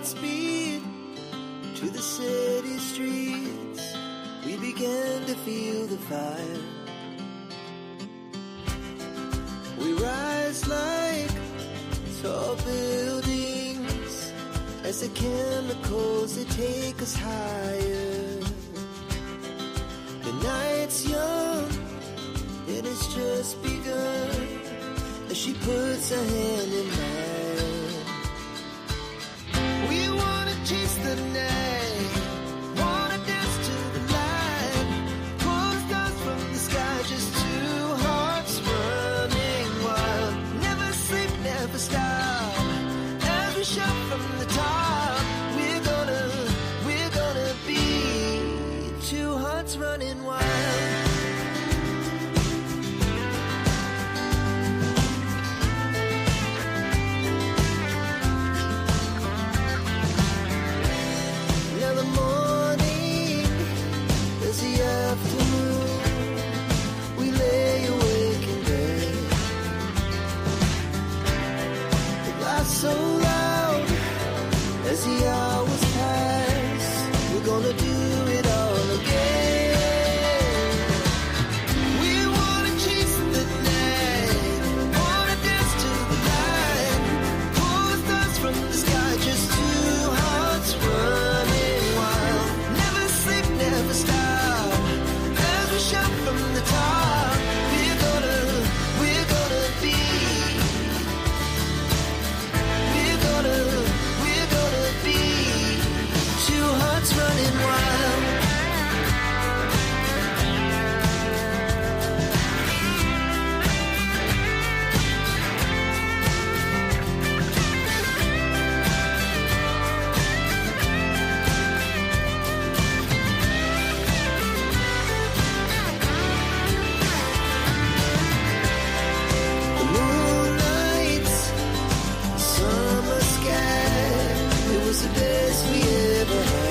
speed to the city streets. We began to feel the fire. We rise like tall buildings as the chemicals, they take us higher. The night's young and it's just begun as she puts her hand in mine. We wanna chase the night, wanna dance to the light, pull stars from the sky, just two hearts running wild. Never sleep, never stop, as we shout from the top. We're gonna be two hearts running wild. So loud as the hours pass, we're gonna do it all again. We wanna chase the night, wanna dance to the light, pull the stars from the sky, just two hearts running wild. Never sleep, never stop, as we shout from the top. We're gonna be. We're gonna be two hearts running wild. The moonlights, summer sky, it was the best we ever had.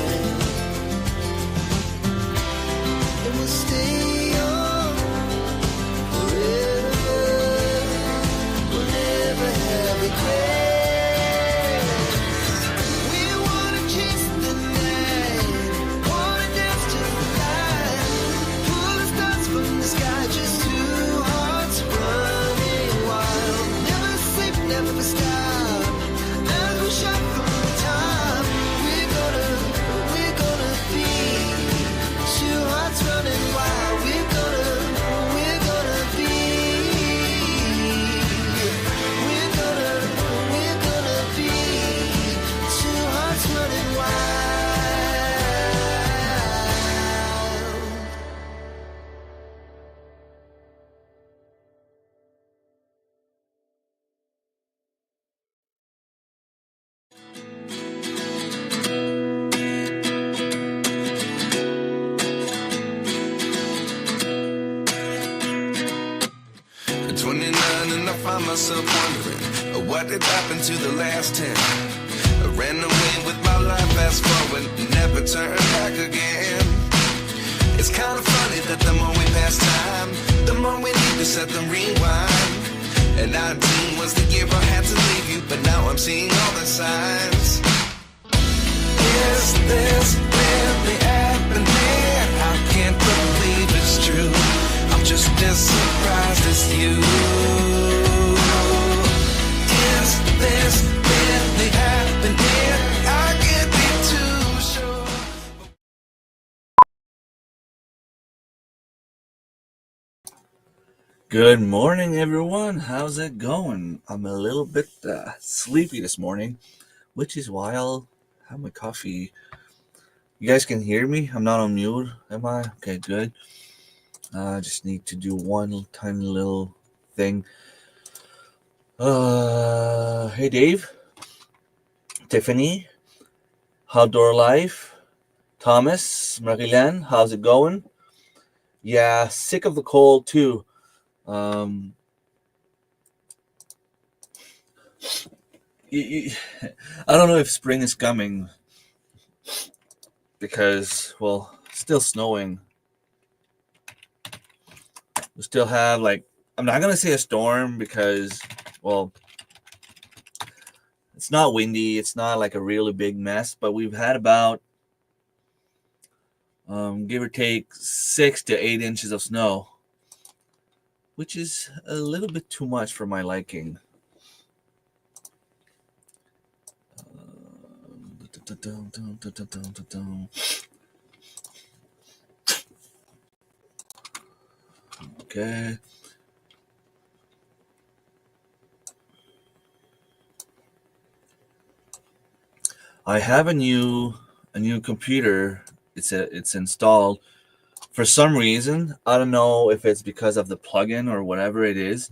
And we'll stay on forever. We'll never have regrets. We wanna chase the night, wanna dance to the light, pull the stars from the sky, just two hearts running wild. Never sleep, never stop, as we shout from the top. We're gonna be two hearts running wild. We're gonna be. We're gonna be two hearts running wild. At 29 and I find myself wondering what did happen to the last 10. I ran away with my life, fast forward, never turn back again. It's kind of funny that the more we pass time, the more we need to set the rewind. And 19 was the year I had to leave you, but now I'm seeing all the signs. Is this really happening? I can't believe it's true. I'm just as surprised as you. Is this really happening? I can't be too sure. Good morning, everyone. How's it going? I'm a little bit sleepy this morning, which is why I'll have my coffee. You guys can hear me? I'm not on mute, am I? Okay, good. I just need to do one tiny little thing. Hey, Dave, Tiffany, Outdoor Life, Thomas, Marilan, how's it going? Yeah, sick of the cold too. I don't know if spring is coming because, well, still snowing. We still have, like, I'm not going to say a storm because, well, It's not windy. It's not like a really big mess, but we've had about, give or take, 6 to 8 inches of snow, which is a little bit too much for my liking. Okay. I have a new computer. It's installed. For some reason, I don't know if it's because of the plugin or whatever it is.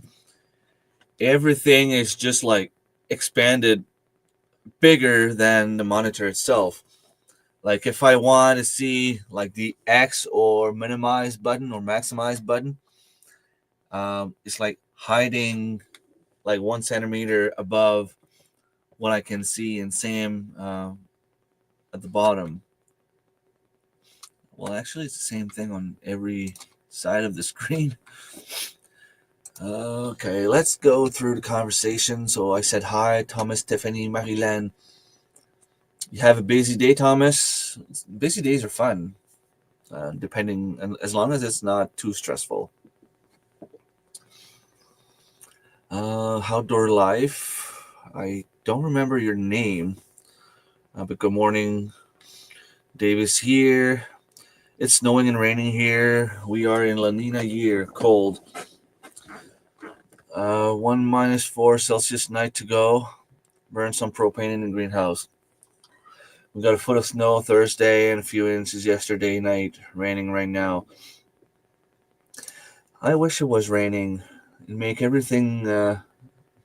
Everything is just like expanded bigger than the monitor itself. Like if I want to see like the X or minimize button or maximize button, it's like hiding like 1 centimeter above what I can see, and same at the bottom. Well, actually, it's the same thing on every side of the screen. Okay, let's go through the conversation. So I said hi, Thomas, Tiffany, Marilyn. You have a busy day, Thomas? Busy days are fun, depending, as long as it's not too stressful. Outdoor life. I don't remember your name, but good morning. Davis here. It's snowing and raining here. We are in La Nina year, cold. 1 minus 4 Celsius night to go. Burn some propane in the greenhouse. We got a foot of snow Thursday and a few inches yesterday night. Raining right now. I wish it was raining. It'd make everything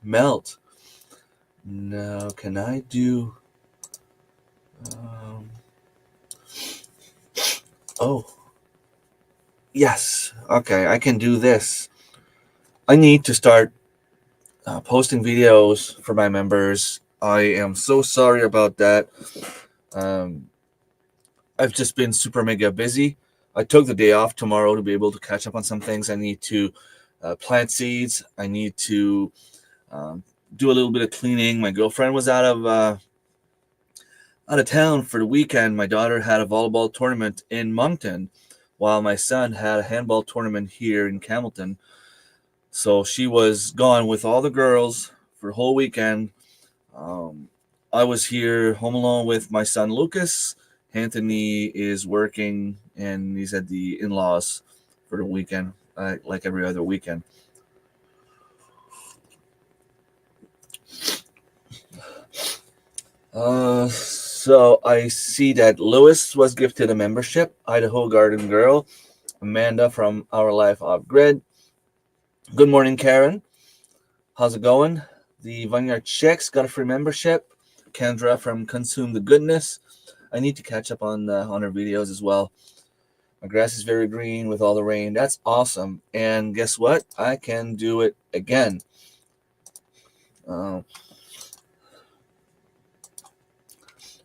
melt. Now, can I do... oh. Yes. Okay, I can do this. I need to start posting videos for my members. I am so sorry about that. I've just been super mega busy. I took the day off tomorrow to be able to catch up on some things. I need to plant seeds. I need to do a little bit of cleaning. My girlfriend was out of town for the weekend. My daughter had a volleyball tournament in Moncton, while my son had a handball tournament here in Campbellton. So she was gone with all the girls for the whole weekend. I was here home alone with my son Lucas. Anthony is working and he's at the in-laws for the weekend, like every other weekend. So I see that Lewis was gifted a membership. Idaho Garden Girl. Amanda from Our Life Off Grid. Good morning, Karen. How's it going? The Vineyard Chicks got a free membership. Kendra from Consume the Goodness. I need to catch up on her videos as well. My grass is very green with all the rain. That's awesome. And guess what? I can do it again.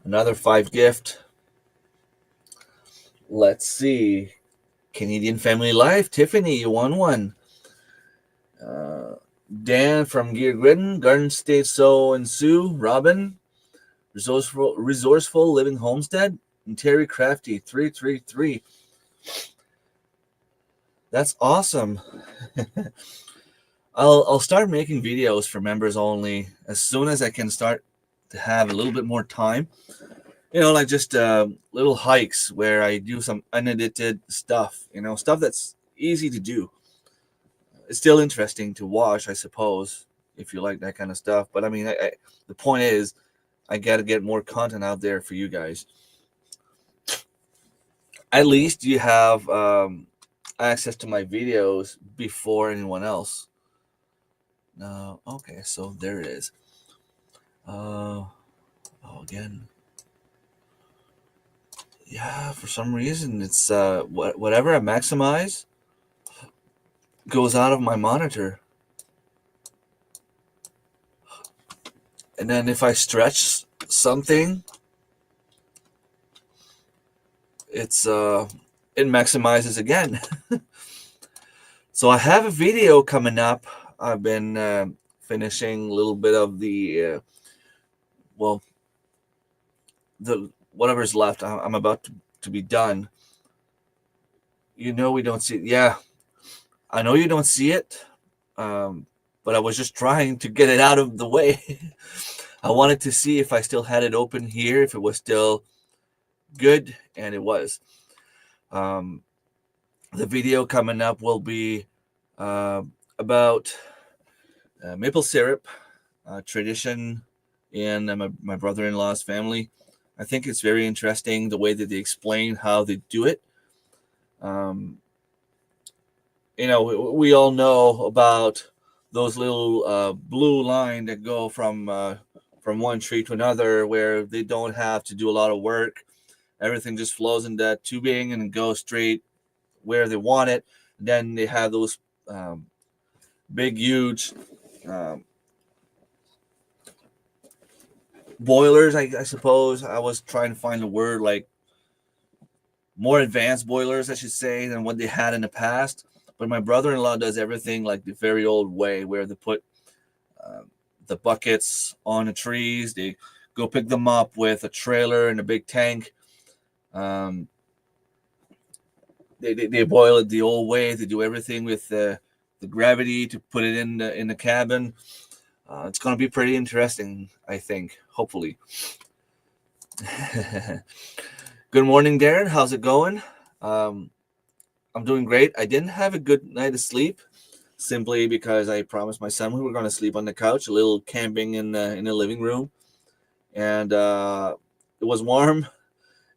Another 5 gift. Let's see. Canadian Family Life. Tiffany, you won one. Dan from Gear Gridden. Garden State So and Sue. Robin. Resourceful Living Homestead. And Terry Crafty. 333. That's awesome. I'll start making videos for members only as soon as I can start to have a little bit more time. You know, like just little hikes where I do some unedited stuff, you know, stuff that's easy to do. It's still interesting to watch, I suppose, if you like that kind of stuff. But I mean, the point is, I got to get more content out there for you guys. At least you have access to my videos before anyone else. No, okay, so there it is. Again. Yeah, for some reason it's whatever I maximize goes out of my monitor. And then if I stretch something, it maximizes again. So I have a video coming up. I've been finishing a little bit of the well, the whatever's left, I'm about to be done. We don't see it. Yeah, I know you don't see it, but I was just trying to get it out of the way. I wanted to see if I still had it open here, if it was still good, and it was. Um, the video coming up will be about maple syrup tradition in my brother-in-law's family. I think it's very interesting the way that they explain how they do it. We all know about those little blue line that go from one tree to another, where they don't have to do a lot of work. Everything just flows in that tubing and goes straight where they want it. Then they have those big, huge boilers, I suppose. I was trying to find the word, like more advanced boilers, I should say, than what they had in the past. But my brother-in-law does everything like the very old way, where they put the buckets on the trees. They go pick them up with a trailer and a big tank. They boil it the old way. They do everything with the gravity to put it in the cabin. It's going to be pretty interesting, I think, hopefully. Good morning, Darren. How's it going? I'm doing great. I didn't have a good night of sleep, simply because I promised my son we were going to sleep on the couch, a little camping in the living room. And it was warm,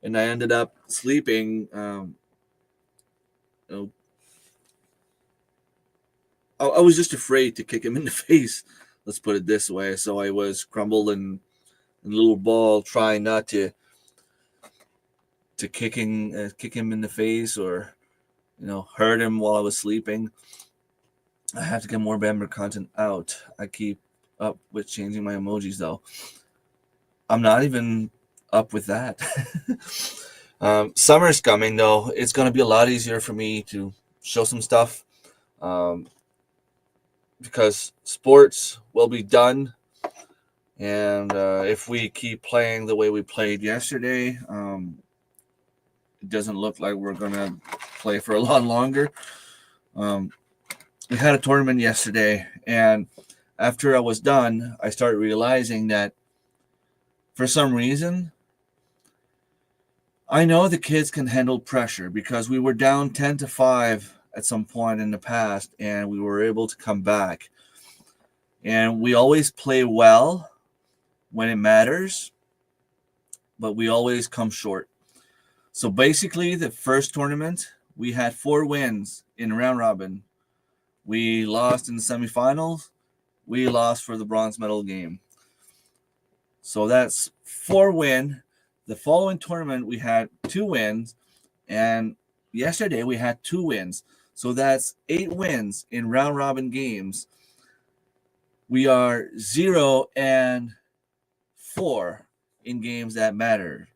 and I ended up sleeping. I was just afraid to kick him in the face. Let's put it this way. So I was crumbled in a little ball, trying not to kick him in the face or hurt him while I was sleeping. I have to get more Bamber content out. I keep up with changing my emojis, though. I'm not even up with that. Summer's coming, though. It's going to be a lot easier for me to show some stuff. Because sports will be done, and if we keep playing the way we played yesterday, it doesn't look like we're gonna play for a lot longer. We had a tournament yesterday, and after I was done, I started realizing that for some reason, I know the kids can handle pressure, because we were down 10-5 at some point in the past, and we were able to come back. And we always play well when it matters, but we always come short. So basically, the first tournament, we had 4 wins in round robin. We lost in the semifinals. We lost for the bronze medal game. So that's 4 wins. The following tournament, we had 2 wins, and yesterday we had 2 wins. So that's 8 wins in round robin games. We are 0-4 in games that matter.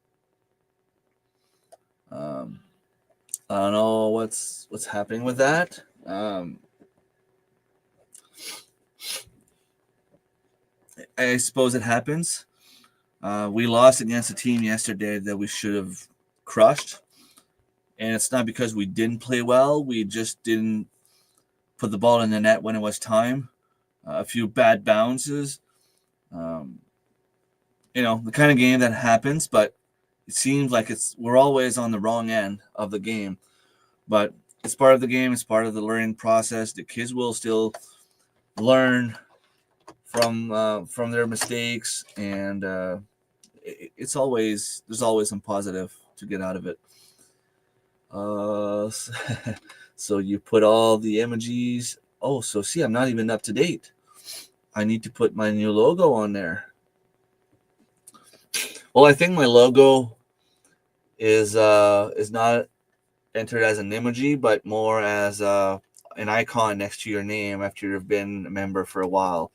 I don't know what's happening with that. I suppose it happens. We lost against a team yesterday that we should have crushed. And it's not because we didn't play well. We just didn't put the ball in the net when it was time. A few bad bounces. The kind of game that happens, but it seems like we're always on the wrong end of the game. But it's part of the game. It's part of the learning process. The kids will still learn from their mistakes, and there's always some positive to get out of it. So you put all the emojis. Oh, so see, I'm not even up to date. I need to put my new logo on there. Well, I think my logo is not entered as an emoji, but more as an icon next to your name after you've been a member for a while.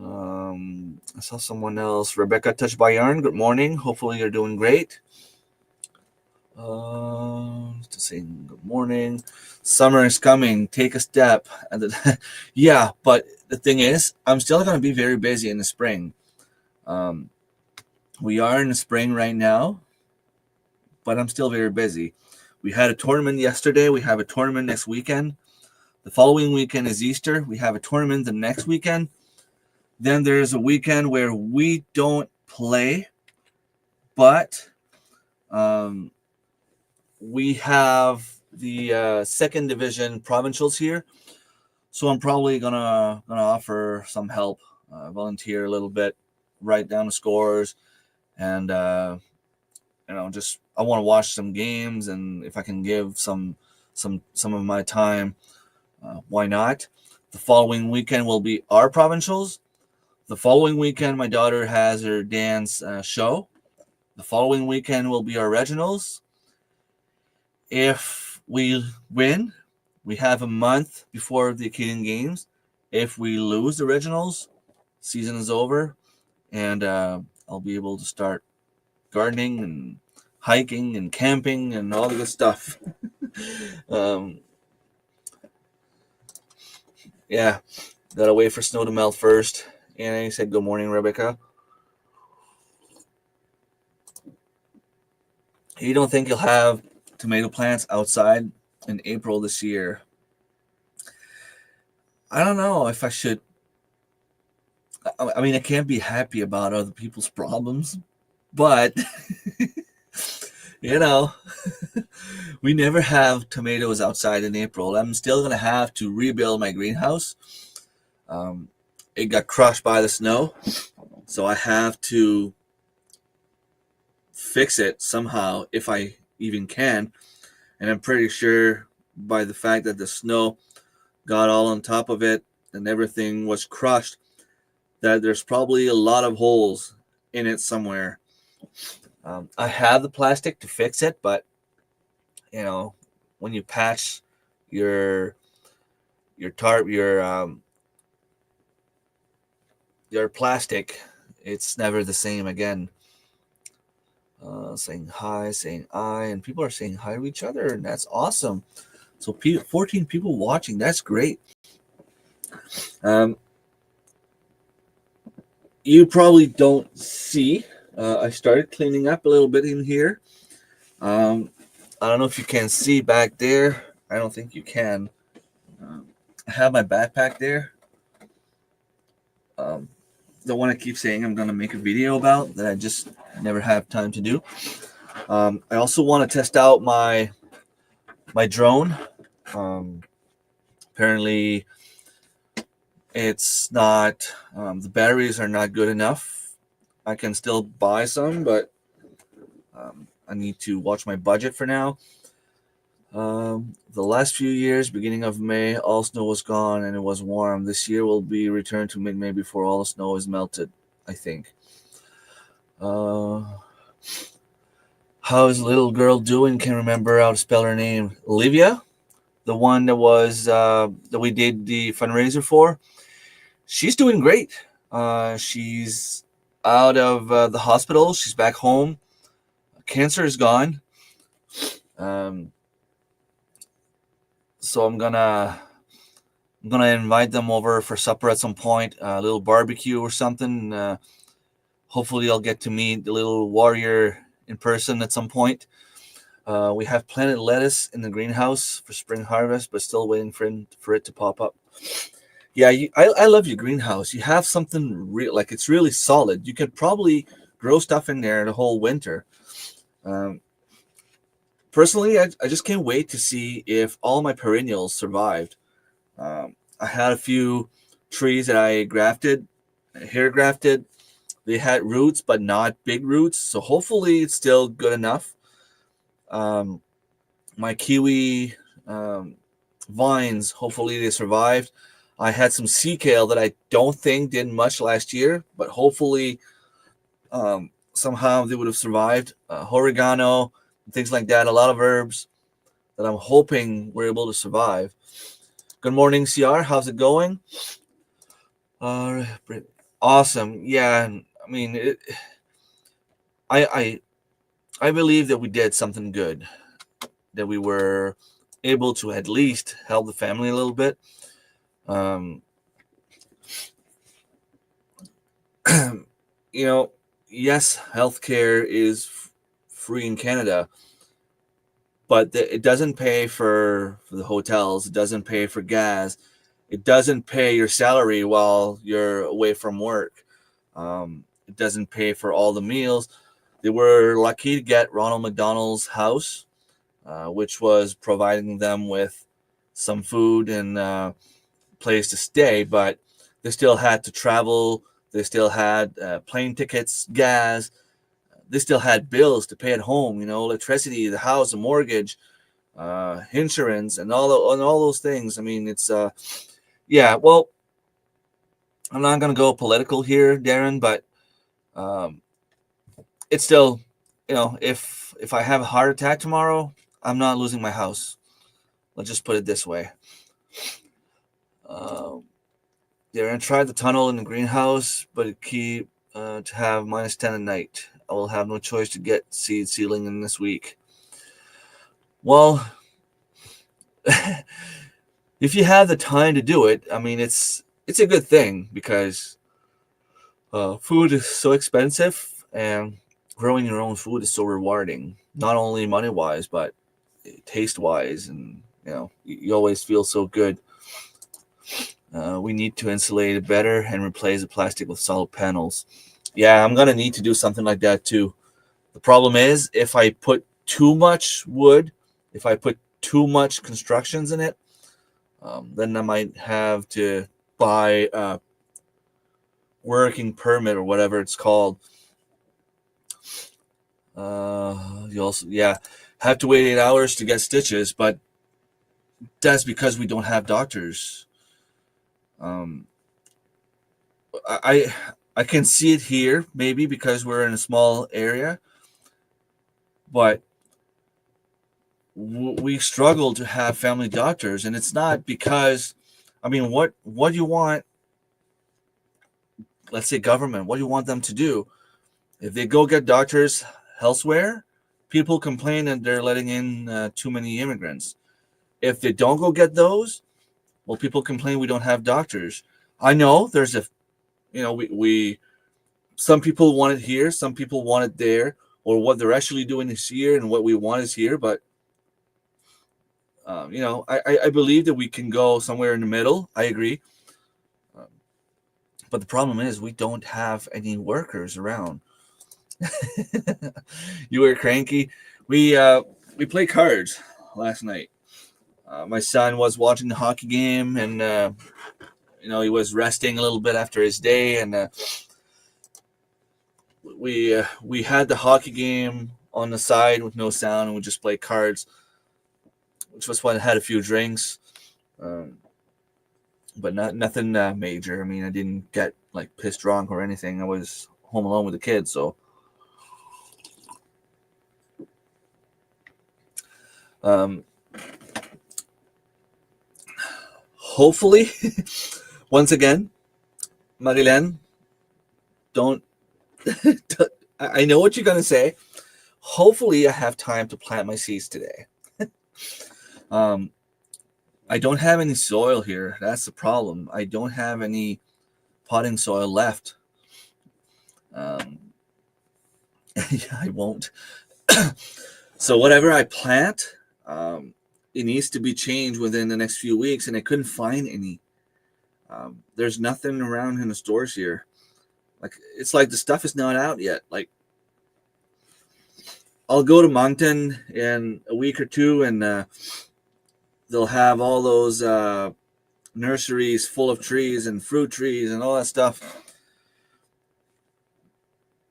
I saw someone else. Rebecca Touched by Yarn. Good morning. Hopefully you're doing great. Just saying good morning. Summer is coming. Take a step. Yeah, but the thing is, I'm still going to be very busy in the spring. We are in the spring right now, but I'm still very busy. We had a tournament yesterday. We have a tournament next weekend. The following weekend is Easter. We have a tournament the next weekend. Then there's a weekend where we don't play, but we have the second division provincials here. So I'm probably gonna offer some help, volunteer a little bit, write down the scores, and just I want to watch some games, and if I can give some of my time, why not? The following weekend will be our provincials. The following weekend, my daughter has her dance show. The following weekend will be our regionals. If we win, we have a month before the Acadian Games. If we lose the regionals, season is over, and I'll be able to start gardening and hiking and camping and all the good stuff. Yeah, gotta wait for snow to melt first. And he said, "Good morning, Rebecca." You don't think you'll have tomato plants outside in April this year? I don't know if I should. I mean, I can't be happy about other people's problems, but we never have tomatoes outside in April. I'm still gonna have to rebuild my greenhouse. It got crushed by the snow, so I have to fix it somehow if I even can. And I'm pretty sure by the fact that the snow got all on top of it and everything was crushed, that there's probably a lot of holes in it somewhere. I have the plastic to fix it, but when you patch your tarp, your plastic, it's never the same again. Saying hi, saying I, and people are saying hi to each other, and that's awesome. So 14 people watching, that's great. You probably don't see, I started cleaning up a little bit in here. I don't know if you can see back there. I don't think you can. I have my backpack there. The one I keep saying I'm going to make a video about that I just never have time to do. I also want to test out my drone. Apparently, it's not, the batteries are not good enough. I can still buy some, but I need to watch my budget for now. The last few years, beginning of May, all snow was gone and it was warm. This year will be returned to mid-May before all the snow is melted, I think. How is little girl doing? Can't remember how to spell her name. Olivia, the one that was that we did the fundraiser for. She's doing great. She's out of the hospital. She's back home. Cancer is gone. So I'm gonna invite them over for supper at some point, a little barbecue or something. Hopefully I'll get to meet the little warrior in person at some point. We have planted lettuce in the greenhouse for spring harvest, but still waiting for it to pop up. Yeah, I love your greenhouse. You have something real, like it's really solid. You could probably grow stuff in there the whole winter. Personally, I just can't wait to see if all my perennials survived. I had a few trees that I hair grafted. They had roots, but not big roots. So hopefully it's still good enough. My kiwi vines, hopefully they survived. I had some sea kale that I don't think did much last year, but hopefully somehow they would have survived. Oregano, things like that, a lot of herbs that I'm hoping we're able to survive. Good morning, CR. How's it going? Awesome. Yeah, I mean, I believe that we did something good, that we were able to at least help the family a little bit. yes, healthcare is free in Canada, but it doesn't pay for the hotels. It doesn't pay for gas. It doesn't pay your salary while you're away from work. It doesn't pay for all the meals. They were lucky to get Ronald McDonald's house, which was providing them with some food and place to stay, but they still had to travel. They still had plane tickets, gas. They still had bills to pay at home, electricity, the house, the mortgage, insurance, and all those things. I mean, it's yeah. Well, I'm not gonna go political here, Darren, but um, it's still, if I have a heart attack tomorrow, I'm not losing my house. Let's just put it this way. Darren tried the tunnel in the greenhouse, but it keep to have -10 at night. I will have no choice to get seed seedling in this week. Well, if you have the time to do it, I mean, it's a good thing because food is so expensive and growing your own food is so rewarding, not only money wise, but taste wise. And, you always feel so good. We need to insulate it better and replace the plastic with solid panels. Yeah, I'm going to need to do something like that too. The problem is if I put too much wood, if I put too much constructions in it, then I might have to buy a working permit or whatever it's called. You also, have to wait 8 hours to get stitches, but that's because we don't have doctors. I can see it here, maybe because we're in a small area, but we struggle to have family doctors, and it's not because, I mean, what do you want? Let's say government. What do you want them to do? If they go get doctors elsewhere, people complain that they're letting in too many immigrants. If they don't go get those, well, people complain we don't have doctors. I know there's we some people want it here, some people want it there, or what they're actually doing is here and what we want is here. But I believe that we can go somewhere in the middle. I agree. But the problem is we don't have any workers around. You were cranky. We played cards last night. My son was watching the hockey game, and he was resting a little bit after his day, and we had the hockey game on the side with no sound, and we just played cards, which was fun. I had a few drinks, but nothing major. I mean, I didn't get like pissed drunk or anything. I was home alone with the kids, so. Hopefully, once again, Marilyn, don't. I know what you're gonna say. Hopefully, I have time to plant my seeds today. I don't have any soil here. That's the problem. I don't have any potting soil left. Yeah, I won't. So whatever I plant, it needs to be changed within the next few weeks, and I couldn't find any. There's nothing around in the stores here. Like, it's like the stuff is not out yet. Like, I'll go to Moncton in a week or two, and they'll have all those nurseries full of trees and fruit trees and all that stuff.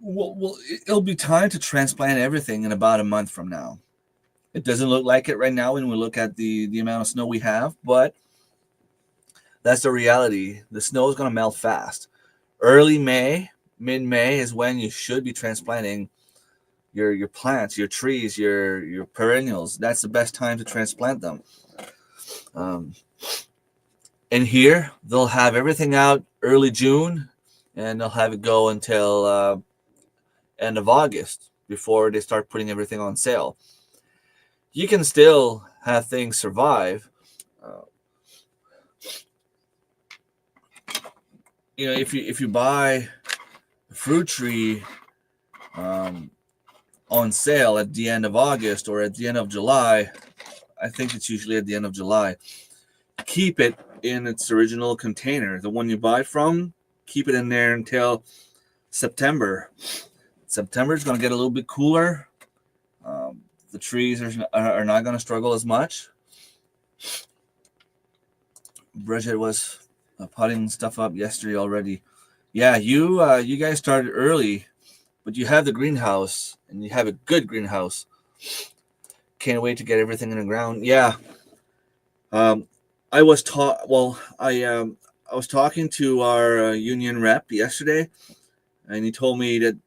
Well, it'll be time to transplant everything in about a month from now. It doesn't look like it right now when we look at the amount of snow we have, but that's the reality. The snow is going to melt fast. Early May, mid-May is when you should be transplanting your plants, your trees, your perennials. That's the best time to transplant them. And here, they'll have everything out early June, and they'll have it go until end of August before they start putting everything on sale. You can still have things survive. If you buy fruit tree on sale at the end of August or at the end of July. I think it's usually at the end of July. Keep it in its original container. The one you buy from, keep it in there until September. September is going to get a little bit cooler. The trees are not going to struggle as much. Bridget was putting stuff up yesterday already. Yeah, you guys started early, but you have the greenhouse, and you have a good greenhouse. Can't wait to get everything in the ground. Yeah. I was I was talking to our union rep yesterday, and he told me that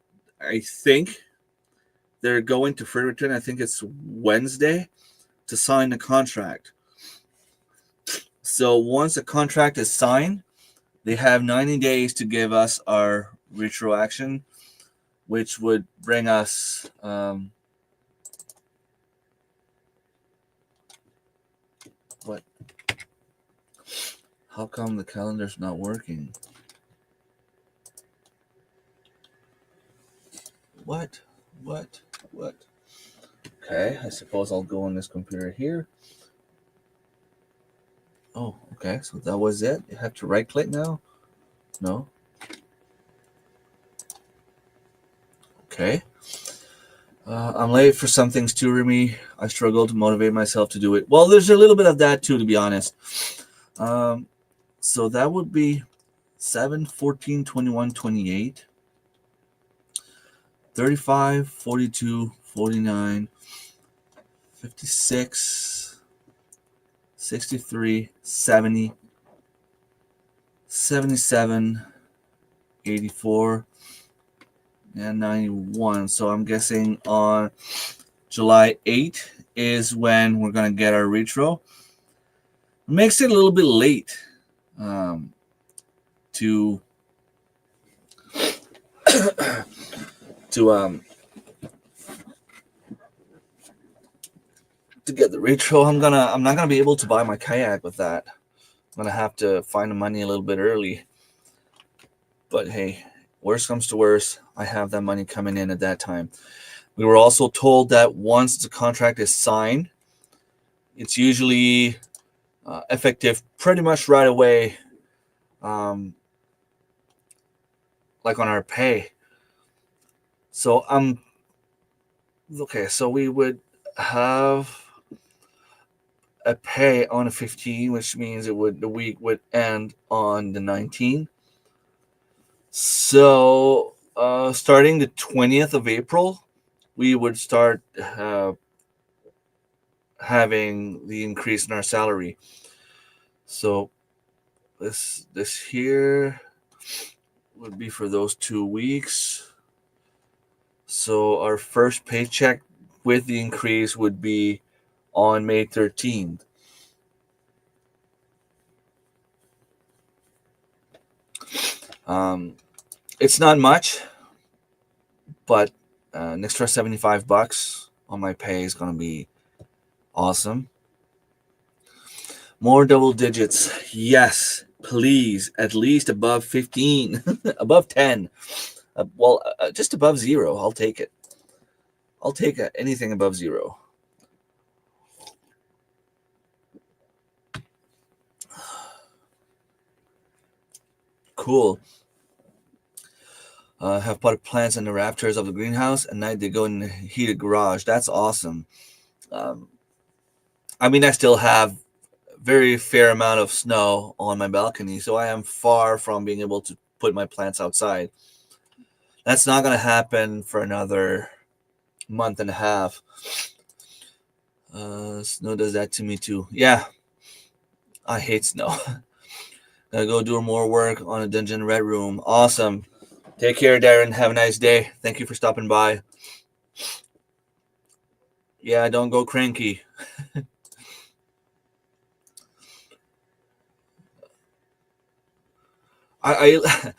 I think they're going to Fredericton. I think it's Wednesday to sign the contract. So once the contract is signed, they have 90 days to give us our retroaction, which would bring us what? How come the calendar's not working? What? Okay, I suppose I'll go on this computer here. Oh, okay, so that was it. You have to right click now? No? Okay. I'm late for some things too, Remy. I struggle to motivate myself to do it. Well, there's a little bit of that too, to be honest. So that would be 7, 14, 21, 28, 35, 42, 49, 56, 63, 70, 77, 84, and 91. So I'm guessing on July 8th is when we're going to get our retro. It makes it a little bit late to get the retro. I'm not gonna be able to buy my kayak with that. I'm gonna have to find the money a little bit early. But hey, worst comes to worst, I have that money coming in at that time. We were also told that once the contract is signed, it's usually effective pretty much right away, like on our pay. So okay. So we would have a pay on the 15th, which means the week would end on the 19th. So starting the 20th of April, we would start having the increase in our salary. So this here would be for those 2 weeks. So our first paycheck with the increase would be on May 13th. It's not much, but an extra $75 on my pay is going to be awesome. More double digits. Yes, please. At least above 15, above 10. Just above 0. I'll take it. I'll take anything above 0. Cool. Have potted plants in the rafters of the greenhouse. At night, they go in the heated garage. That's awesome. I mean, I still have very fair amount of snow on my balcony, so I am far from being able to put my plants outside. That's not going to happen for another month and a half. Snow does that to me too. Yeah, I hate snow. Gotta go do more work on a Dungeon Red Room. Awesome. Take care, Darren. Have a nice day. Thank you for stopping by. Yeah, don't go cranky. I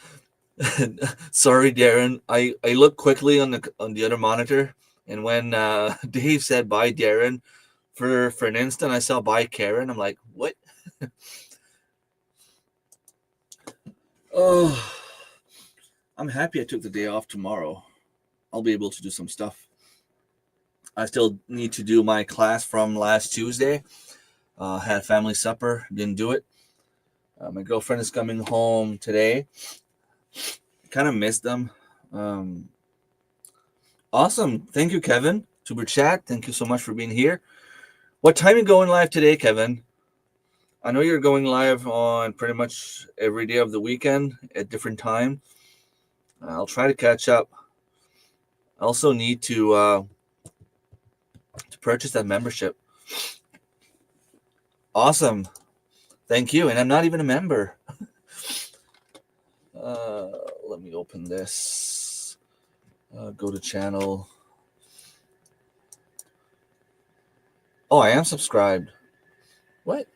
sorry, Darren. I looked quickly on the other monitor, and when Dave said bye, Darren, for an instant, I saw bye, Karen. I'm like, what? Oh, I'm happy I took the day off tomorrow. I'll be able to do some stuff. I still need to do my class from last Tuesday. Had family supper, didn't do it. My girlfriend is coming home today. Kind of missed them. Awesome. Thank you, Kevin. Super chat. Thank you so much for being here. What time are you going live today, Kevin? I know you're going live on pretty much every day of the weekend at different time. I'll try to catch up. I also need to purchase that membership. Awesome. Thank you. And I'm not even a member. Let me open this. Go to channel. Oh, I am subscribed. What?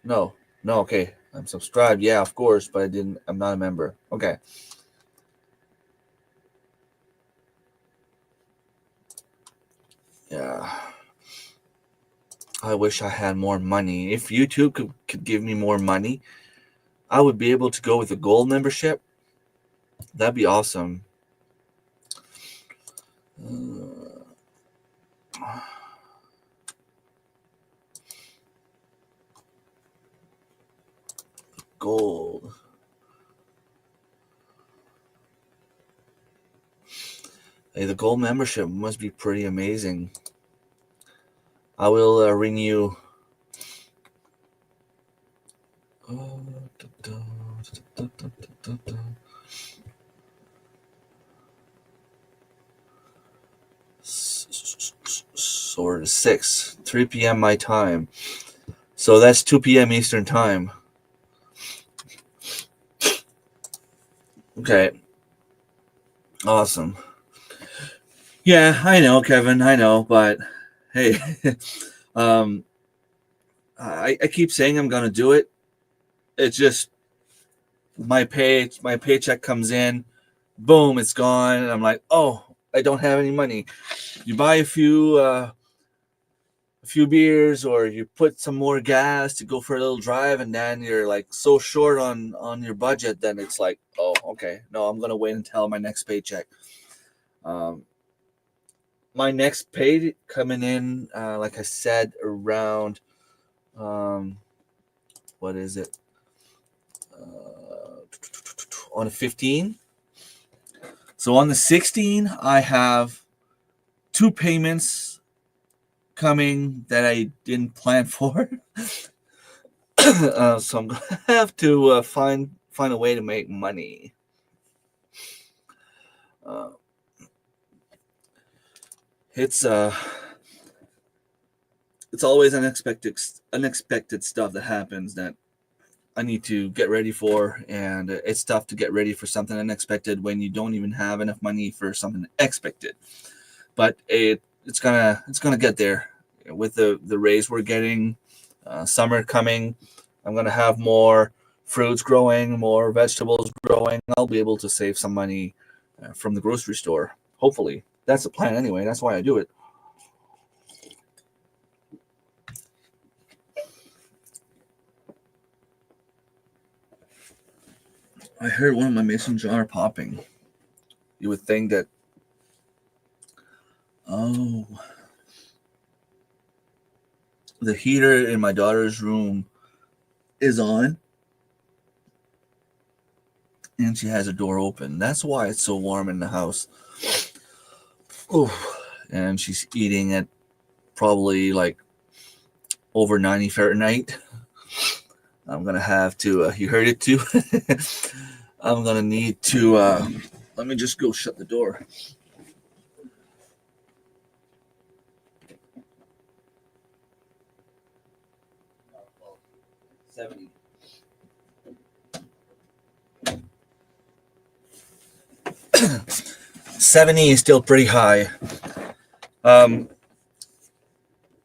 No, okay. I'm subscribed. Yeah, of course, but I'm not a member. Okay. Yeah. I wish I had more money. If YouTube could give me more money, I would be able to go with a gold membership. That'd be awesome. Gold. Hey, the gold membership must be pretty amazing. I will renew. Sort of 3 p.m. my time. So that's 2 p.m. Eastern time. Okay. Awesome. Yeah, I know, Kevin. I know, but hey, I keep saying I'm gonna do it. It's just my paycheck comes in, boom, it's gone, and I'm like, oh, I don't have any money. You buy a few beers, or you put some more gas to go for a little drive, and then you're like so short on your budget. Then it's like, oh, okay, no, I'm gonna wait until my next paycheck. My next pay coming in, like I said, around what is it? On the 15. So on the 16, I have 2 payments coming that I didn't plan for. So I'm gonna have to find a way to make money. It's always unexpected stuff that happens that I need to get ready for, and it's tough to get ready for something unexpected when you don't even have enough money for something expected. But it's gonna get there with the raise we're getting. Summer coming, I'm gonna have more fruits growing, more vegetables growing. I'll be able to save some money from the grocery store. Hopefully, that's the plan anyway. That's why I do it. I heard one of my mason jar popping. You would think that, oh, the heater in my daughter's room is on, and she has a door open. That's why it's so warm in the house. Oh, and she's eating at probably like over 90 Fahrenheit. I'm gonna have to. You heard it too. I'm gonna need to. Let me just go shut the door. $70. 70 is still pretty high.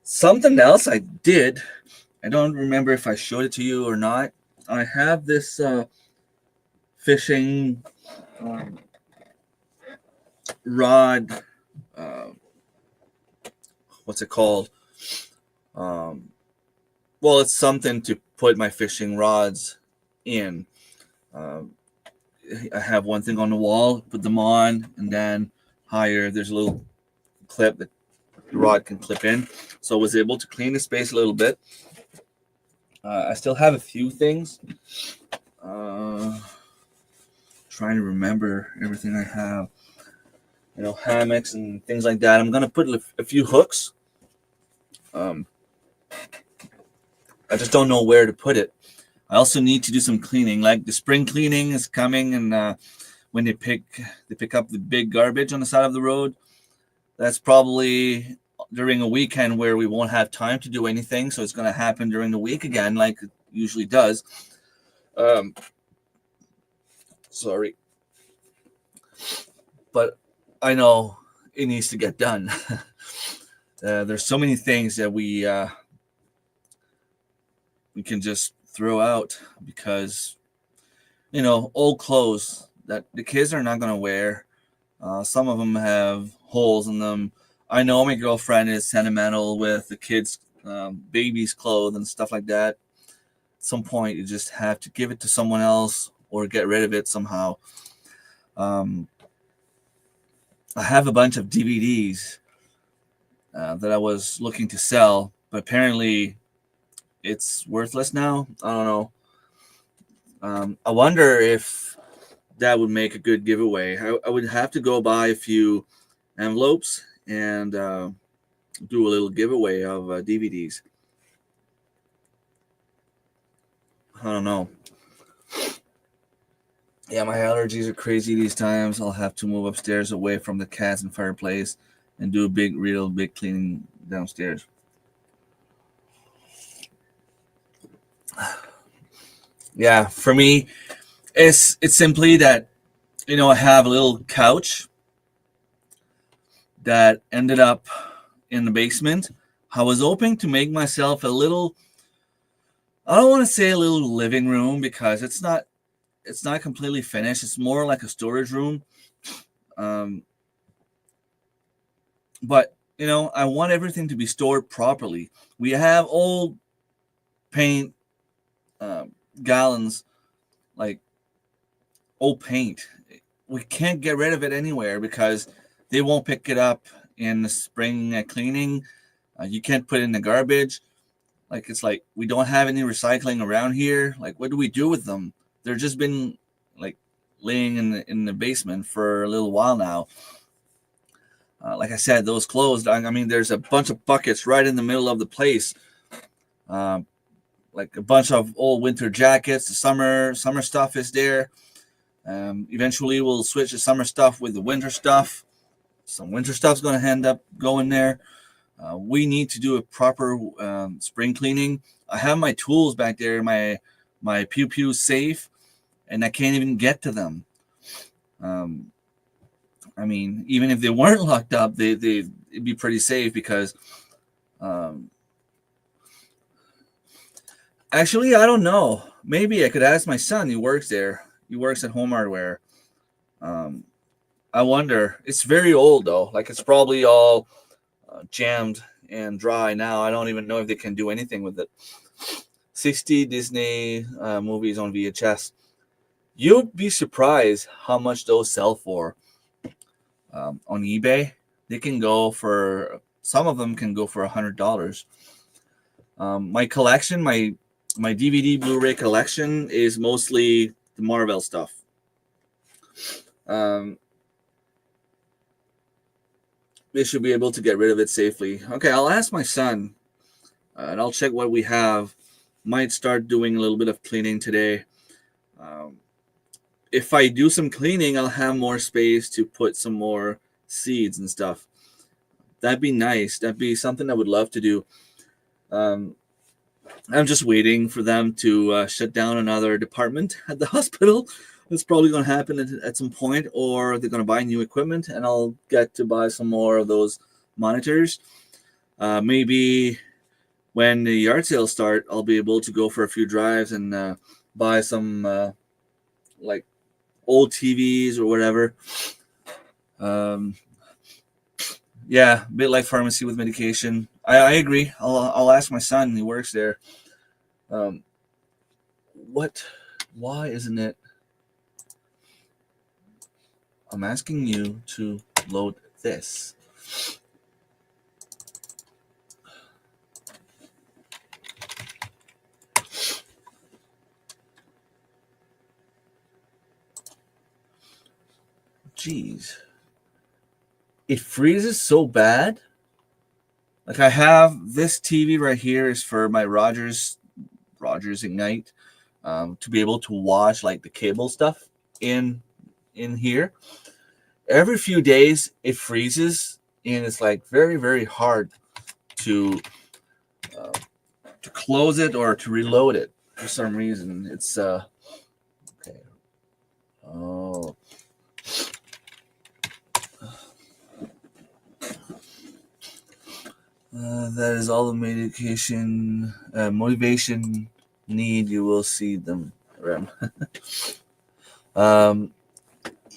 Something else I did. I don't remember if I showed it to you or not. I have this fishing rod. What's it called? Well, it's something to put my fishing rods in. I have one thing on the wall, put them on, and then higher there's a little clip that the rod can clip in. So I was able to clean the space a little bit. I still have a few things. Trying to remember everything I have. Hammocks and things like that. I'm gonna put a few hooks. I just don't know where to put it. I also need to do some cleaning. Like the spring cleaning is coming, and when they pick up the big garbage on the side of the road, that's probably during a weekend where we won't have time to do anything. So it's going to happen during the week again, like it usually does. Sorry. But I know it needs to get done. There's so many things that we can just throw out because, old clothes that the kids are not going to wear. Some of them have holes in them. I know my girlfriend is sentimental with the kids' babies' clothes and stuff like that. At some point, you just have to give it to someone else or get rid of it somehow. I have a bunch of DVDs that I was looking to sell, but apparently it's worthless now. I don't know. I wonder if that would make a good giveaway. I would have to go buy a few envelopes and do a little giveaway of DVDs. I don't know. Yeah, my allergies are crazy these times. I'll have to move upstairs away from the cats and fireplace and do a real big cleaning downstairs. Yeah, for me, it's simply that, I have a little couch that ended up in the basement. I was hoping to make myself a little, I don't want to say a little living room because it's not completely finished. It's more like a storage room. But, I want everything to be stored properly. We have old paint gallons, like old paint. We can't get rid of it anywhere because they won't pick it up in the spring cleaning. You can't put it in the garbage. It's like we don't have any recycling around here. Like, what do we do with them? They've just been laying in the basement for a little while now. Like I said, those clothes. I mean, there's a bunch of buckets right in the middle of the place. Like a bunch of old winter jackets. The summer stuff is there. Eventually, we'll switch the summer stuff with the winter stuff. Some winter stuff's going to end up going there. We need to do a proper spring cleaning. I have my tools back there, my Pew Pew safe, and I can't even get to them. I mean, even if they weren't locked up, it'd be pretty safe because actually, I don't know. Maybe I could ask my son. He works there. He works at Home Hardware. I wonder. It's very old though. It's probably all jammed and dry now. I don't even know if they can do anything with it. 60 Disney movies on VHS. You'd be surprised how much those sell for on eBay. They can go for, some of them can go for $100. My collection, my DVD Blu-ray collection is mostly the Marvel stuff. They should be able to get rid of it safely. Okay, I'll ask my son, and I'll check what we have. Might start doing a little bit of cleaning today. If I do some cleaning, I'll have more space to put some more seeds and stuff. That'd be nice. That'd be something I would love to do. I'm just waiting for them to shut down another department at the hospital. It's probably going to happen at some point, or they're going to buy new equipment, and I'll get to buy some more of those monitors. Maybe when the yard sales start, I'll be able to go for a few drives and buy some old TVs or whatever. Yeah, a bit like pharmacy with medication. I agree. I'll ask my son. He works there. Why isn't it? I'm asking you to load this. Jeez. It freezes so bad. Like, I have this TV right here is for my Rogers Ignite, to be able to watch like the cable stuff in here. Every few days it freezes, and it's like very, very hard to close it or to reload it for some reason. It's okay. Oh. That is all the motivation need. You will see them around.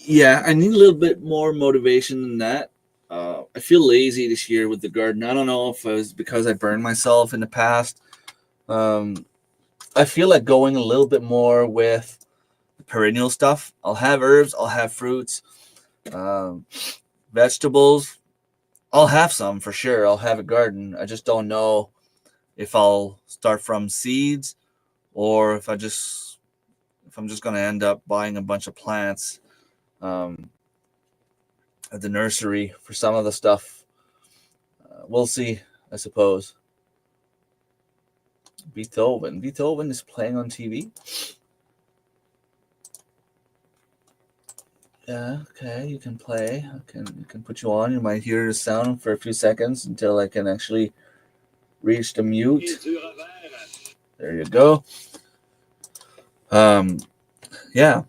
Yeah, I need a little bit more motivation than that. I feel lazy this year with the garden. I don't know if it was because I burned myself in the past. I feel like going a little bit more with perennial stuff. I'll have herbs, I'll have fruits, vegetables. I'll have some for sure. I'll have a garden. I just don't know if I'll start from seeds or if I'm just going to end up buying a bunch of plants at the nursery for some of the stuff. We'll see, I suppose. Beethoven is playing on TV. Yeah, okay, you can play. I can put you on. You might hear the sound for a few seconds until I can actually reach the mute. There you go. Yeah.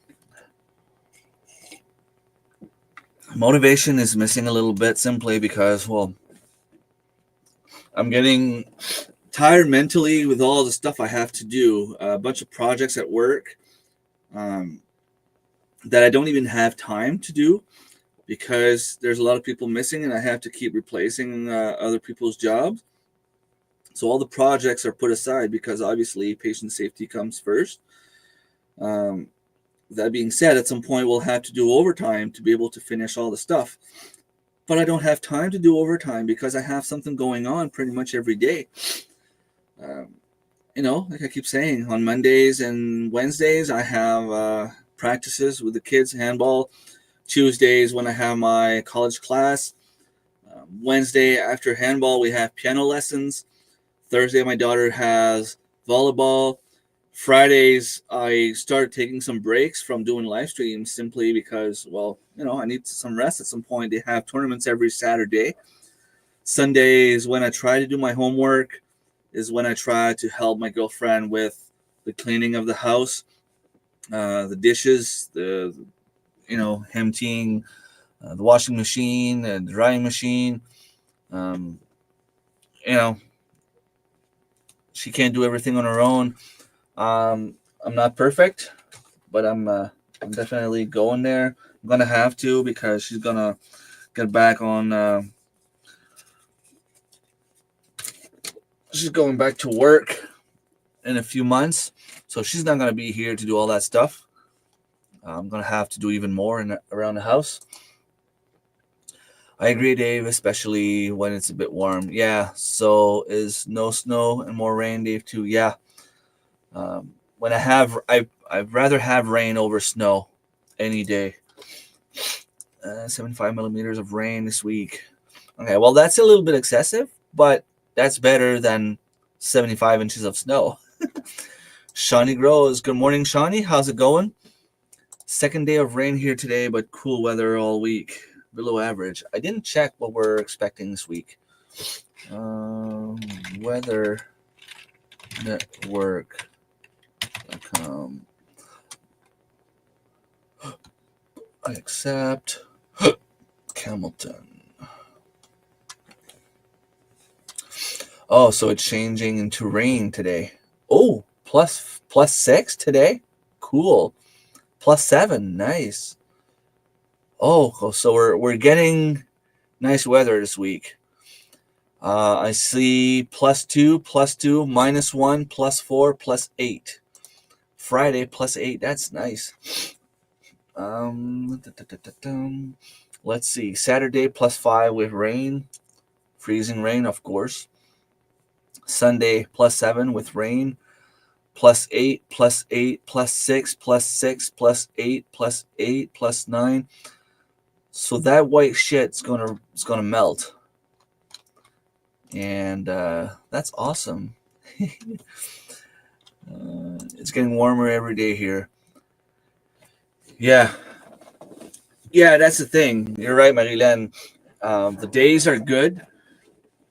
Motivation is missing a little bit simply because, well, I'm getting tired mentally with all the stuff I have to do. A bunch of projects at work that I don't even have time to do because there's a lot of people missing and I have to keep replacing other people's jobs. So all the projects are put aside because obviously patient safety comes first. That being said, at some point we'll have to do overtime to be able to finish all the stuff. But I don't have time to do overtime because I have something going on pretty much every day. Like I keep saying, on Mondays and Wednesdays, I have practices with the kids, handball. Tuesdays when I have my college class. Wednesday after handball, we have piano lessons. Thursday, my daughter has volleyball. Fridays, I started taking some breaks from doing live streams simply because, well, I need some rest at some point. They have tournaments every Saturday. Sundays, when I try to do my homework, is when I try to help my girlfriend with the cleaning of the house, the dishes, the emptying the washing machine, the drying machine. She can't do everything on her own. I'm not perfect, but I'm definitely going there. I'm gonna have to because she's gonna get back on. She's going back to work in a few months, so she's not gonna be here to do all that stuff. I'm gonna have to do even more around the house. I agree, Dave, especially when it's a bit warm. Yeah, so is no snow and more rain, Dave, too. Yeah. When I'd rather have rain over snow any day. 75 millimeters of rain this week. Okay, well, that's a little bit excessive, but that's better than 75 inches of snow. Shawnee Grows. Good morning, Shawnee. How's it going? Second day of rain here today, but cool weather all week. Below average. I didn't check what we're expecting this week. Weather Network.com. I accept. Hamilton. Oh, so it's changing into rain today. Oh, plus 6 today? Cool. +7. Nice. Oh, so we're getting nice weather this week. I see +2, -1, +4, +8. Friday +8. That's nice. Let's see. Saturday +5 with rain, freezing rain, of course. Sunday +7 with rain, +8, +8, +6, +6, +8, +8, +9. So that white shit's gonna melt, and that's awesome. It's getting warmer every day here. Yeah, that's the thing. You're right, Marilyn. The days are good.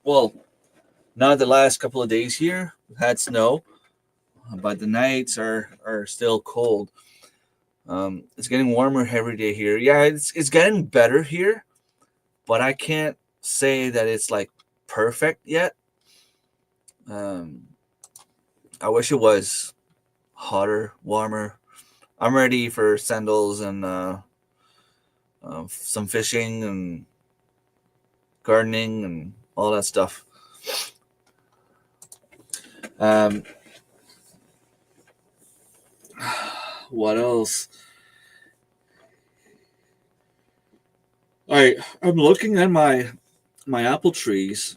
Well, not the last couple of days here. We've had snow, but the nights are still cold. It's getting warmer every day here. Yeah, it's getting better here, but I can't say that it's like perfect yet. Um, I wish it was hotter, warmer. I'm ready for sandals and some fishing and gardening and all that stuff. What else? I'm looking at my apple trees,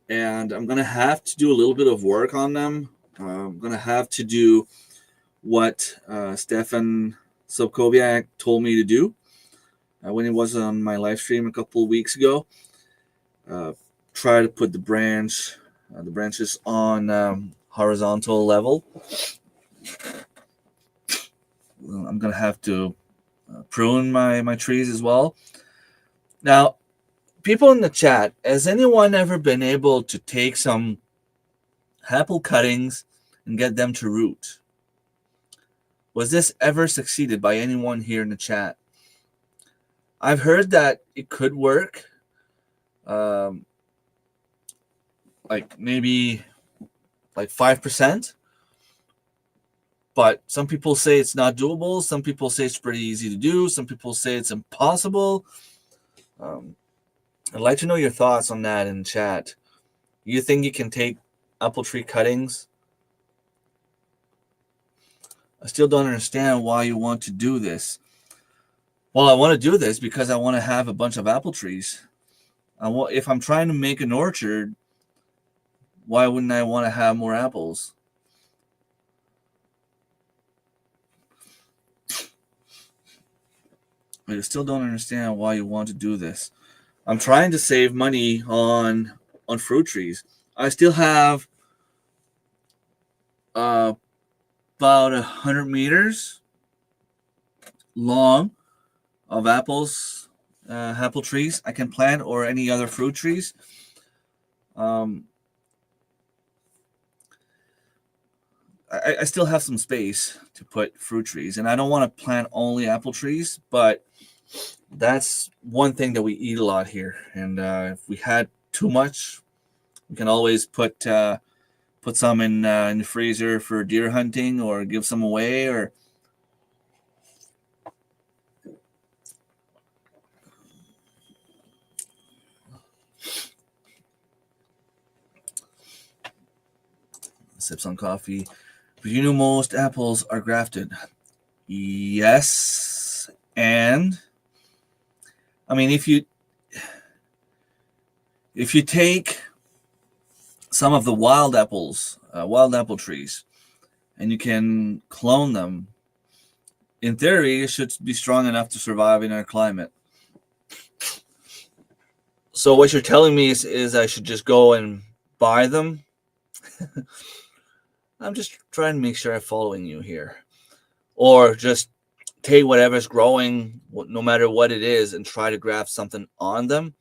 and I'm gonna have to do a little bit of work on them. I'm gonna have to do what Stefan Sobkowiak told me to do when he was on my live stream a couple of weeks ago. Try to put the branches on horizontal level. I'm gonna have to prune my trees as well. Now, people in the chat, has anyone ever been able to take some apple cuttings and get them to root? Was this ever succeeded by anyone here in the chat? I've heard that it could work. Like maybe like 5%. But some people say it's not doable. Some people say it's pretty easy to do. Some people say it's impossible. I'd like to know your thoughts on that in chat. You think you can take apple tree cuttings? I still don't understand why you want to do this. Well, I want to do this because I want to have a bunch of apple trees. If I'm trying to make an orchard, why wouldn't I want to have more apples? I still don't understand why you want to do this. I'm trying to save money on fruit trees. I still have about 100 meters long of apple trees I can plant, or any other fruit trees. I still have some space to put fruit trees, and I don't want to plant only apple trees, but that's one thing that we eat a lot here. And if we had too much, we can always put some in the freezer for deer hunting, or give some away, or sip some coffee. But you know, most apples are grafted. Yes, and I mean, if you take some of the wild apple trees, and you can clone them, in theory, it should be strong enough to survive in our climate. So what you're telling me is I should just go and buy them? I'm just trying to make sure I'm following you here. Or just take whatever's growing, no matter what it is, and try to graft something on them.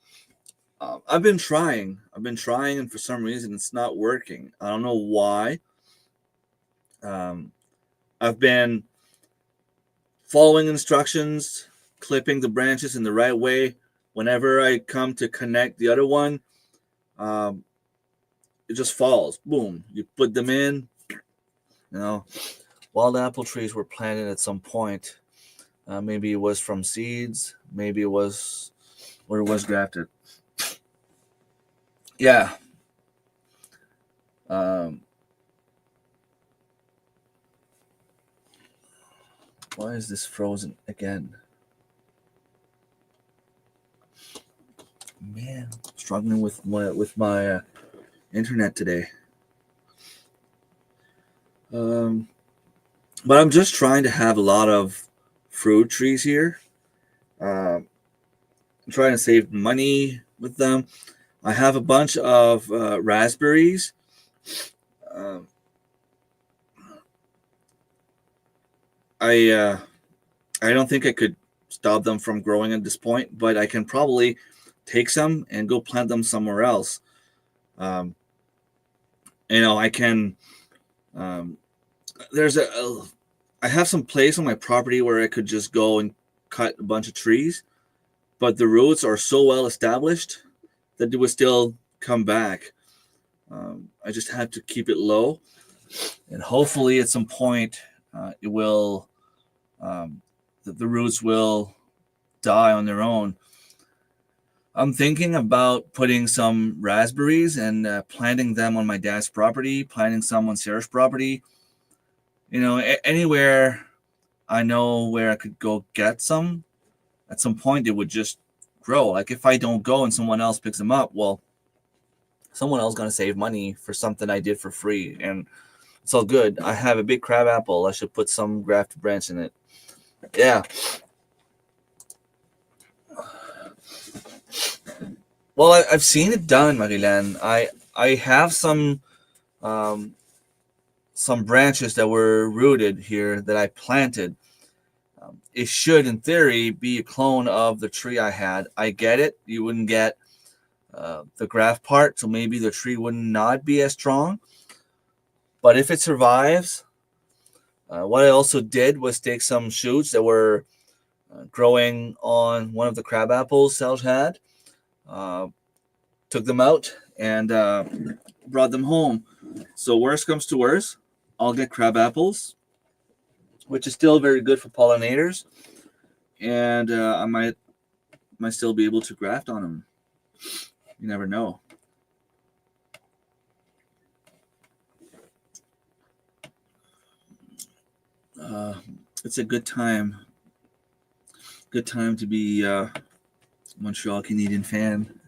I've been trying, and for some reason it's not working. I don't know why. I've been following instructions, clipping the branches in the right way. Whenever I come to connect the other one, it just falls. Boom. You put them in. Wild apple trees were planted at some point. Maybe it was from seeds. Maybe it was where it was grafted. Yeah. Why is this frozen again? Man, struggling with my internet today. But I'm just trying to have a lot of fruit trees here. I'm trying to save money with them. I have a bunch of raspberries. Um, I don't think I could stop them from growing at this point, but I can probably take some and go plant them somewhere else. Um, I can. Um, I have some place on my property where I could just go and cut a bunch of trees, but the roots are so well established that they would still come back. I just have to keep it low, and hopefully at some point it will. The roots will die on their own. I'm thinking about putting some raspberries and planting them on my dad's property, planting some on Sarah's property. Anywhere I know where I could go get some. At some point, it would just grow. Like if I don't go and someone else picks them up, well, someone else is going to save money for something I did for free. And it's all good. I have a big crab apple. I should put some grafted branch in it. Yeah. Well, I've seen it done, Marilan. I have some branches that were rooted here that I planted. It should, in theory, be a clone of the tree I had. I get it. You wouldn't get the graft part, so maybe the tree would not be as strong. But if it survives, what I also did was take some shoots that were growing on one of the crab apples Selge had, took them out, and brought them home. So worst comes to worst, I'll get crab apples, which is still very good for pollinators, and I might still be able to graft on them. You never know. It's a good time. Good time to be Montreal Canadian fan.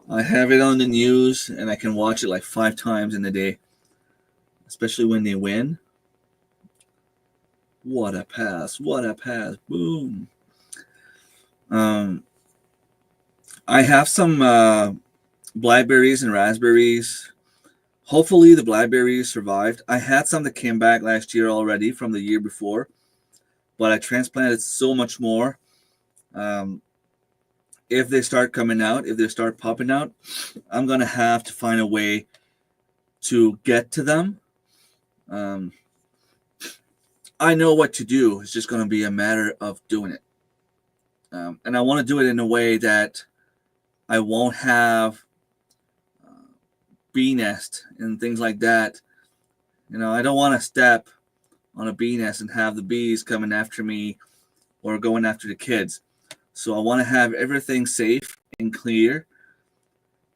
I have it on the news, and I can watch it like 5 times in a day, especially when they win. What a pass! What a pass! Boom! I have some blackberries and raspberries. Hopefully the blackberries survived. I had some that came back last year already from the year before, but I transplanted so much more. If they start coming out, if they start popping out, I'm going to have to find a way to get to them. I know what to do. It's just going to be a matter of doing it. And I want to do it in a way that I won't have bee nest and things like that. I don't want to step on a bee nest and have the bees coming after me or going after the kids. So I want to have everything safe and clear.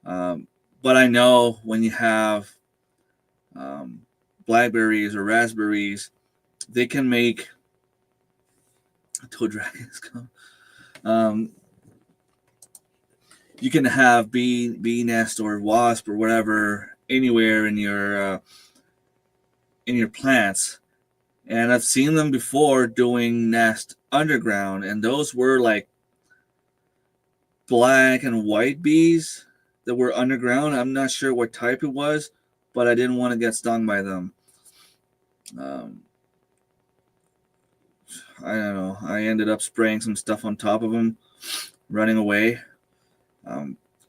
But I know when you have blackberries or raspberries, they can make toad dragons come. You can have bee nest or wasp or whatever anywhere in your plants, and I've seen them before doing nest underground, and those were like black and white bees that were underground. I'm not sure what type it was, but I didn't want to get stung by them. I don't know. I ended up spraying some stuff on top of them, running away.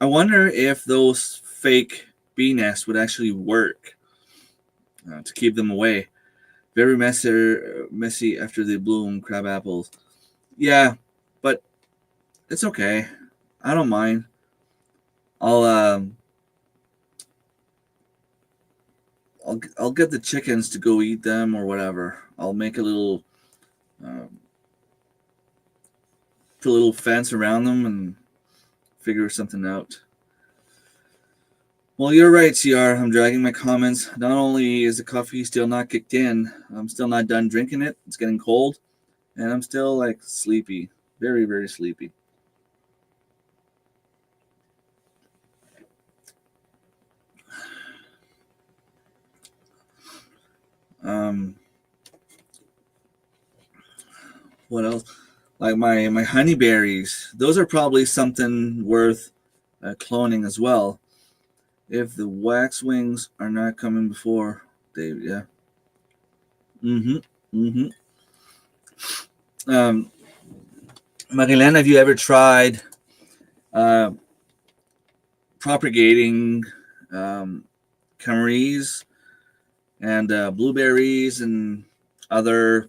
I wonder if those fake bee nests would actually work to keep them away. Very messy after they bloom, crab apples. Yeah, but it's okay. I don't mind. I'll get the chickens to go eat them or whatever. I'll make a little fence around them and figure something out. Well, you're right, CR. I'm dragging my comments. Not only is the coffee still not kicked in, I'm still not done drinking it. It's getting cold, and I'm still like sleepy. Very, very sleepy. What else? Like my honeyberries. Those are probably something worth cloning as well. If the wax wings are not coming before, they yeah. Mm-hmm. Mm-hmm. Marilyn, have you ever tried uh, propagating canaries and blueberries and other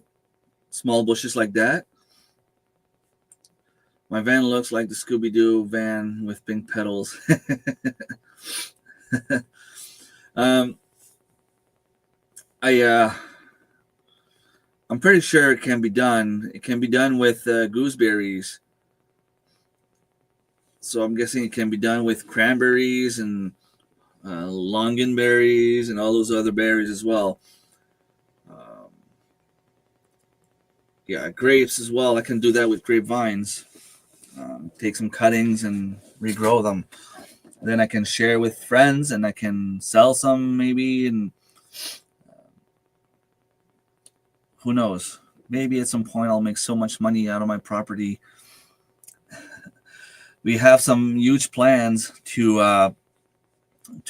small bushes like that? My van looks like the Scooby-Doo van with pink petals. um, I'm pretty sure it can be done. It can be done with gooseberries. So I'm guessing it can be done with cranberries and longanberries and all those other berries as well. Yeah, grapes as well. I can do that with grapevines. Take some cuttings and regrow them. Then I can share with friends and I can sell some maybe. And who knows? Maybe at some point I'll make so much money out of my property. We have some huge plans to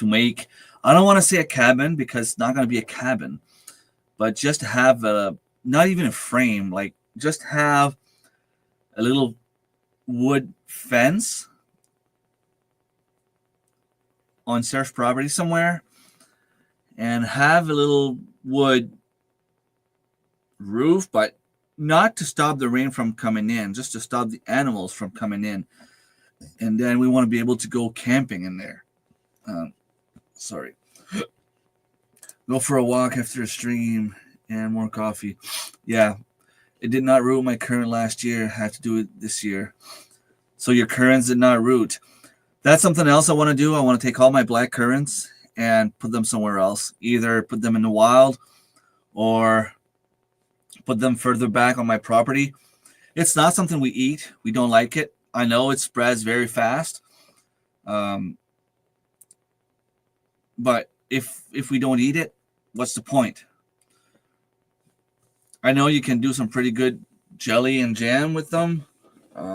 make. I don't want to say a cabin because it's not going to be a cabin, but just have a not even a frame, like just have a little wood fence on surf property somewhere and have a little wood roof, but not to stop the rain from coming in, just to stop the animals from coming in. And then we want to be able to go camping in there. Sorry. Go for a walk after a stream and more coffee. Yeah, it did not root my current last year. I have to do it this year. So your currants did not root. That's something else I want to do. I want to take all my black currants and put them somewhere else. Either put them in the wild or put them further back on my property. It's not something we eat. We don't like it. I know it spreads very fast. But if we don't eat it, what's the point? I know you can do some pretty good jelly and jam with them.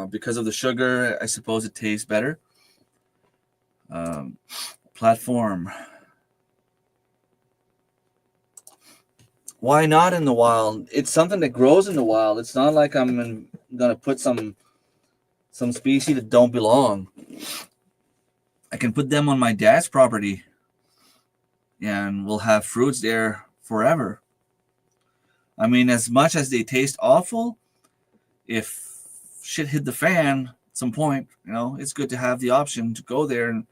Because of the sugar, I suppose it tastes better. Platform. Why not in the wild? It's something that grows in the wild. It's not like I'm gonna put some species that don't belong. I can put them on my dad's property, and we'll have fruits there forever. I mean, as much as they taste awful, if shit hit the fan at some point, it's good to have the option to go there and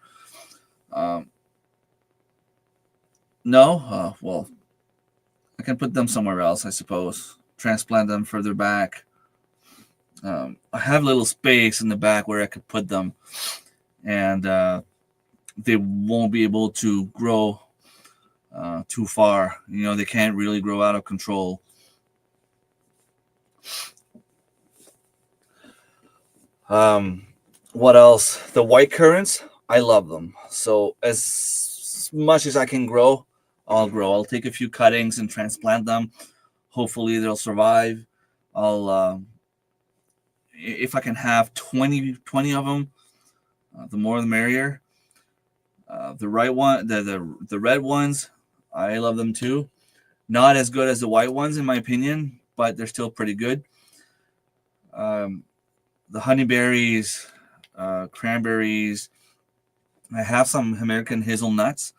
well, I can put them somewhere else, I suppose. Transplant them further back. I have a little space in the back where I could put them, and they won't be able to grow too far. They can't really grow out of control. What else? The white currants, I love them. So as much as I can grow, I'll grow. I'll take a few cuttings and transplant them. Hopefully they'll survive. If I can have 20 of them, the more the merrier. The red ones, I love them too. Not as good as the white ones in my opinion, but they're still pretty good. The honeyberries, cranberries. I have some American hazelnuts.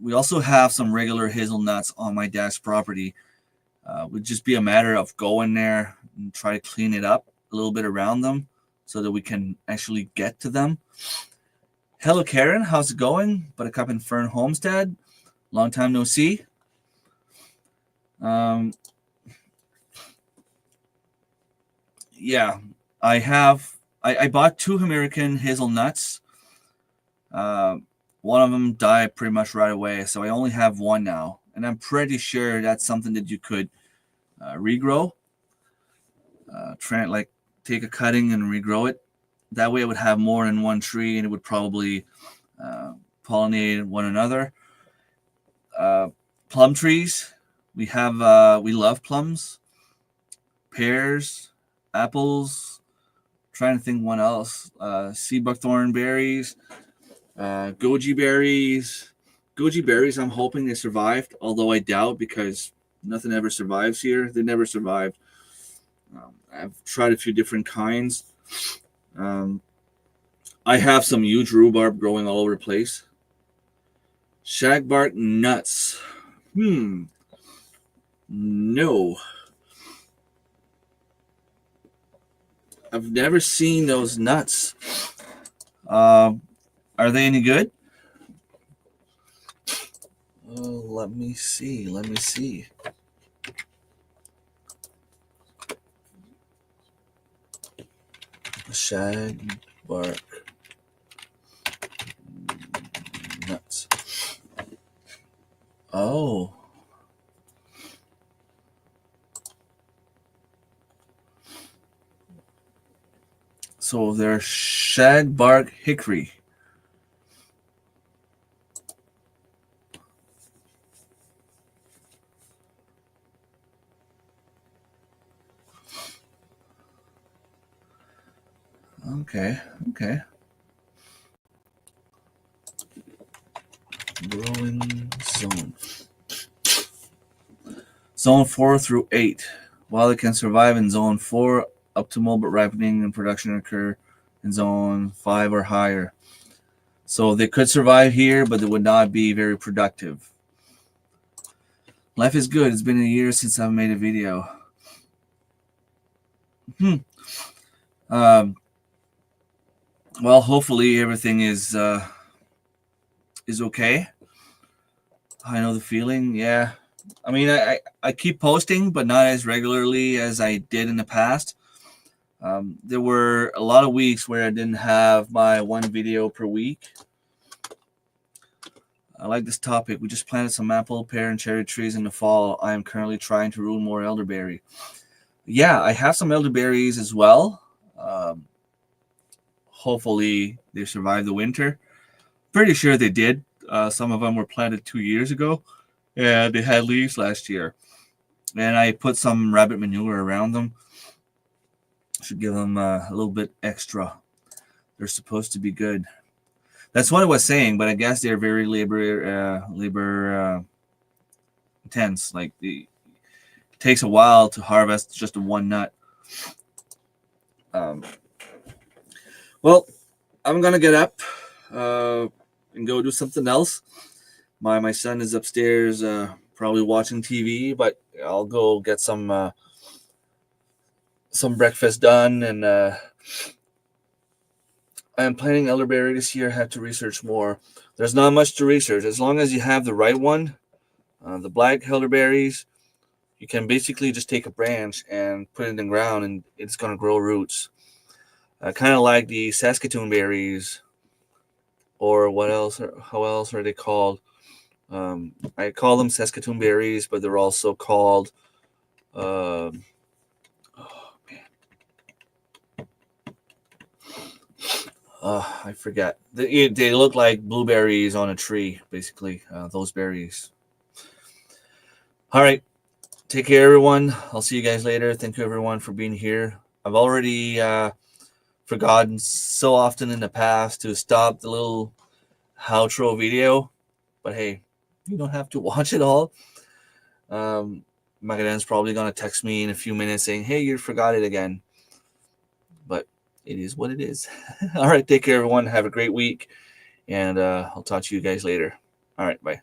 We also have some regular hazelnuts on my dad's property. Would just be a matter of going there and try to clean it up a little bit around them so that we can actually get to them. Hello, Karen. How's it going? Buttercup and Fern Homestead. Long time no see. Yeah, I bought 2 American hazelnuts. one of them died pretty much right away, so I only have one now, and I'm pretty sure that's something that you could regrow. Try like take a cutting and regrow it. That way, it would have more than one tree, and it would probably pollinate one another. Plum trees, we love plums, pears, apples. Trying to think what else. Sea buckthorn berries, goji berries. Goji berries, I'm hoping they survived, although I doubt because nothing ever survives here. They never survived. I've tried a few different kinds. I have some huge rhubarb growing all over the place. Shagbark nuts. No. I've never seen those nuts. Are they any good? Let me see. Shagbark nuts. Oh. So they're shagbark hickory. Okay. Growing zone. Zone 4 through 8. While it can survive in Zone 4, optimal but ripening and production occur in Zone 5 or higher. So they could survive here, but they would not be very productive. Life is good. It's been a year since I've made a video. Well, hopefully everything is okay. I know the feeling. Yeah. I mean, I keep posting, but not as regularly as I did in the past. There were a lot of weeks where I didn't have my one video per week. I like this topic. We just planted some apple, pear, and cherry trees in the fall. I am currently trying to ruin more elderberry. Yeah, I have some elderberries as well. Hopefully they survived the winter. Pretty sure they did. Some of them were planted 2 years ago, and they had leaves last year. And I put some rabbit manure around them. Should give them a little bit extra. They're supposed to be good. That's what I was saying, but I guess they're very labor intense. Like it takes a while to harvest just one nut. Well, I'm gonna get up and go do something else. My son is upstairs, probably watching TV, but I'll go get some breakfast done, and I am planting elderberry this year. I have to research more. There's not much to research. As long as you have the right one, the black elderberries, you can basically just take a branch and put it in the ground, and it's going to grow roots. Kind of like the Saskatoon berries, or what else? How else are they called? I call them Saskatoon berries, but they're also called. I forget. They look like blueberries on a tree, basically. Those berries. All right. Take care, everyone. I'll see you guys later. Thank you, everyone, for being here. I've already forgotten so often in the past to stop the little outro video, but hey, you don't have to watch it all. Magadan's probably going to text me in a few minutes saying, hey, you forgot it again. But it is what it is. All right, take care, everyone. Have a great week, and I'll talk to you guys later. All right, bye.